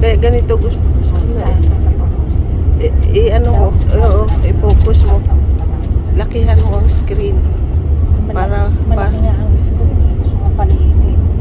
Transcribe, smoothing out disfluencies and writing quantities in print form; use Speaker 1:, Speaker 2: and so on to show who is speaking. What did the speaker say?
Speaker 1: Kaya ganito gusto ko sana
Speaker 2: Saan sa tapos?
Speaker 1: ano mo, oo, i-focus mo. Lakihan mo ang screen. Para
Speaker 2: Malaki nga ang screen eh. Gusto ko paliitin.